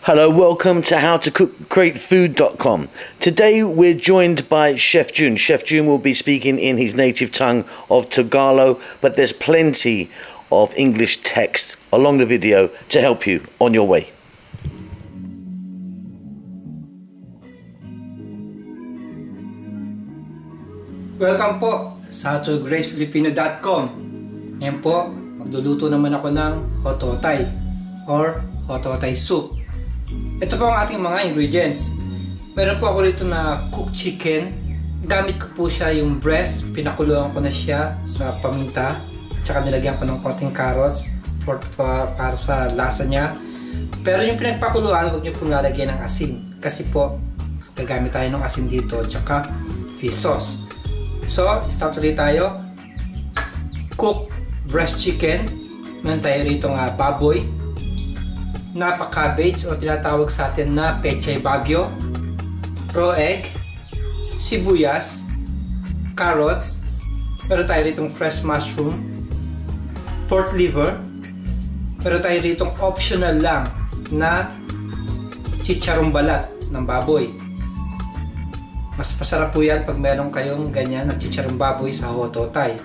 Hello, welcome to howtocookgreatfood.com. Today we're joined by Chef June. Chef June will be speaking in his native tongue of Tagalog, but there's plenty of English text along the video to help you on your way. Welcome po sa howtocookgreatfilipino.com. Ngayon po, magluluto naman ako ng hototay or hototay soup. Ito po ang ating mga ingredients. Meron po ako rito na cooked chicken. Gamit ko po siya yung breast. Pinakuluan ko na siya sa paminta. Tsaka nilagyan ko ng konting carrots para sa lasa niya. Pero yung pinagpakuluan, huwag nyo pong lalagyan ng asin. Kasi po, gagamit tayo ng asin dito. Tsaka fish sauce. So, start ulit tayo. Cooked breast chicken. Meron tayo rito nga baboy. Napa cabbage o tinatawag sa atin na pechay bagyo, raw egg, sibuyas, carrots, pero tayo ritong fresh mushroom, pork liver, pero tayo ritong optional lang na chicharong balat ng baboy. Mas masarap po yan pag meron kayong ganyan na chicharong baboy sa hototay.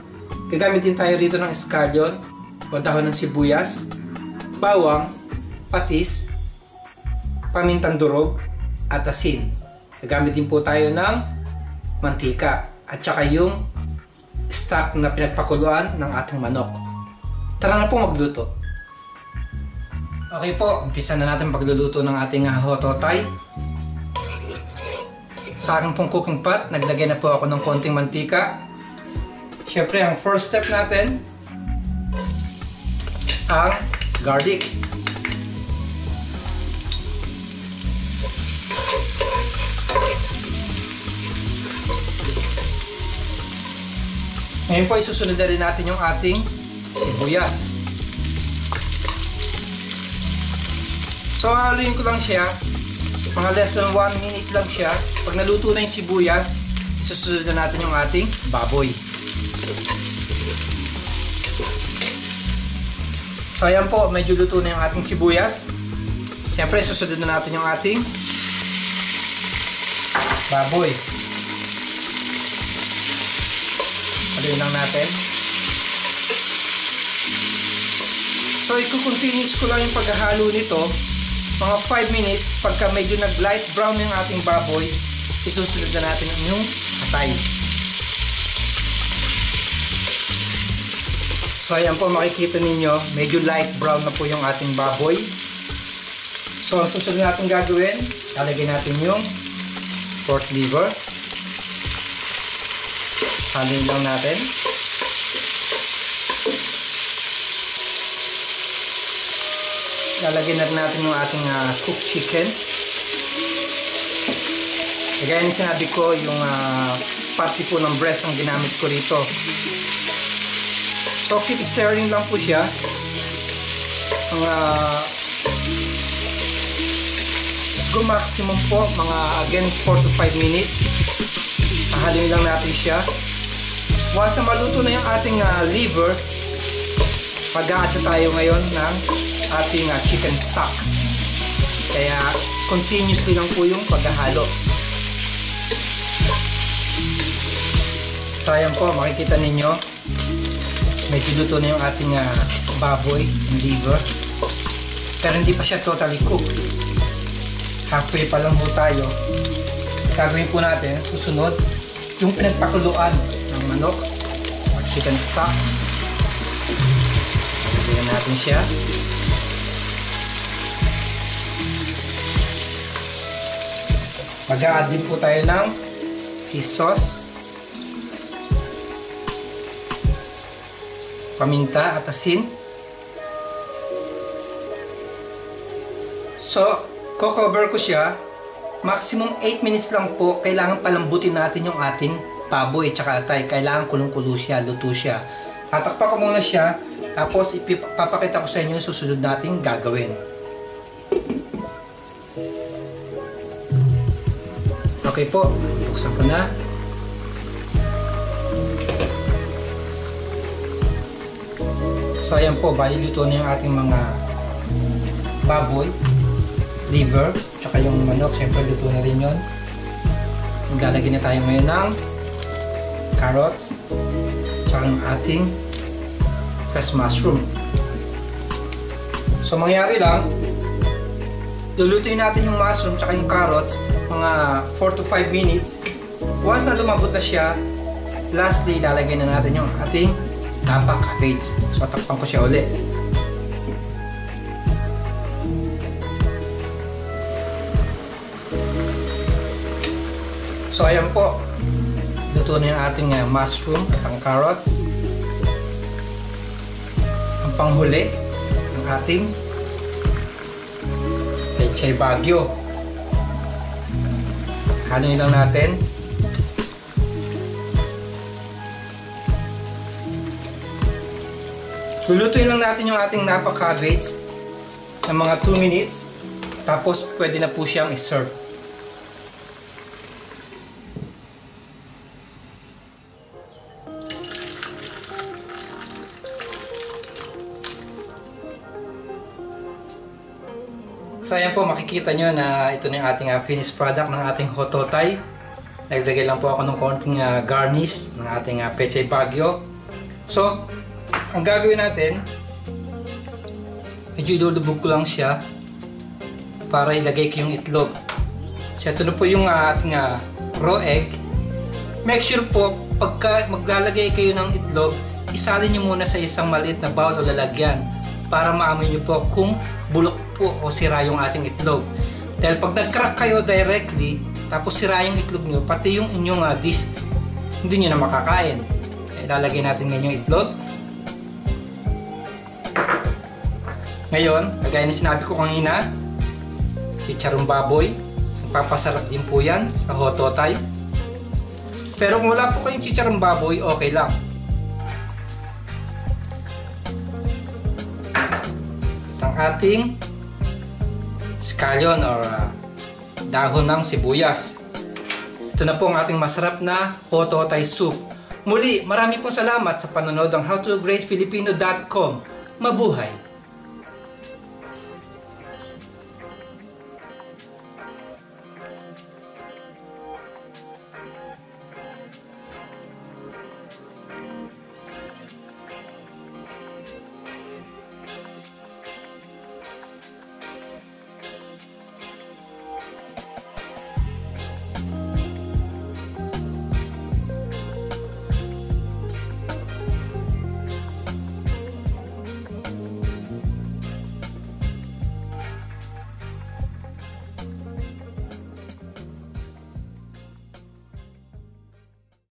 Gagamit din tayo rito ng scallion o dahon ng sibuyas, bawang, patis, pamintang durog, at asin. Gagamit din po tayo ng mantika at saka yung stock na pinagpakuluan ng ating manok. Tara na po magluto. Okay po, umpisa na natin pagluluto ng ating hototay. Sa aking pong cooking pot, naglagay na po ako ng konting mantika. Siyempre, ang first step natin ang garlic. Ngayon po, isusunod na rin natin yung ating sibuyas. So, haluin ko lang siya. Mga less than 1 minute lang siya. Pag naluto na yung sibuyas, isusunod na natin yung ating baboy. So, ayan po, medyo luto na yung ating sibuyas. Siyempre, isusunod na natin yung ating baboy. Haluin lang natin. So, i-continuous ko lang yung paghahalo nito. Mga 5 minutes. Pagka medyo nag-light brown yung ating baboy, isusunod na natin yung atay. So, ayan po, makikita ninyo, medyo light brown na po yung ating baboy. So, ang susunod natin gagawin, lalagyan natin yung pork liver. Haluin lang natin. Lalagyan na rin natin yung ating cooked chicken. Kagaya ng sinabi ko, yung pati po ng breast ang ginamit ko rito. So, keep stirring lang po siya. Maximum po, mga again 4 to 5 minutes. Haluin lang natin siya. Once na maluto na yung ating liver, mag-a-add na tayo ngayon ng ating chicken stock. Kaya continuously lang po yung paghahalo. So ayan po, makikita ninyo, medyo luto na yung ating baboy, liver. Pero hindi pa siya totally cooked. Halfway pa lang po tayo. Gagawin po natin, susunod, yung pinagpakuluan ng manok or chicken stock. Lagyan natin siya. Mag-a-add din po tayo ng fish sauce, paminta at asin. So, cover ko siya. Maximum 8 minutes lang po. Kailangan palambutin natin yung ating baboy tsaka atay. Kailangan kulong-kulo siya, luto siya. Tatakpan ko muna siya. Tapos ipapakita ko sa inyo yung susunod nating gagawin. Okay po. Buksan ko na. So ayan po. Bali luto na yung ating mga baboy. liver, tsaka yung manok, syempre luto na rin yun. Maglalagay na tayo ngayon ng carrots, tsaka ang ating fresh mushroom. So mangyari lang, lulutuin natin yung mushroom tsaka yung carrots mga 4 to 5 minutes. Once na lumambot na siya, lastly, ilalagay na natin yung ating napa cabbage. So takpan ko siya ulit. So ayan po, luto na yung ating mushroom at ang carrots. Ang panghuli, ang ating pechay Baguio. Haluin lang natin. Lulutuin lang natin yung ating napa cabbage ng mga 2 minutes. Tapos pwede na po siyang i-serve. So ayan po, makikita nyo na ito na yung ating finished product ng ating hototay. Naglagay lang po ako ng konting garnish ng ating pechay Baguio. So, ang gagawin natin, medyo ilulubog ko lang siya para ilagay ko yung itlog. So ito na po yung ating raw egg. Make sure po, pagka maglalagay kayo ng itlog, isalin nyo muna sa isang maliit na bowl o lalagyan para maamoy nyo po kung bulok po o sira yung ating itlog. Dahil pag nag-crack kayo directly, tapos sira yung itlog nyo, pati yung inyong dish, hindi nyo na makakain. Ilalagay natin ngayon yung itlog. Ngayon, kagaya na sinabi ko kanina, chicharong baboy. Magpapasarap din po yan sa hototay. Pero kung wala po kayong chicharong baboy, okay lang. Ang ating scallion or dahon ng sibuyas. Ito na po ang ating masarap na hototay soup. Muli, marami pong salamat sa panonood ng howtogreatfilipino.com. Mabuhay!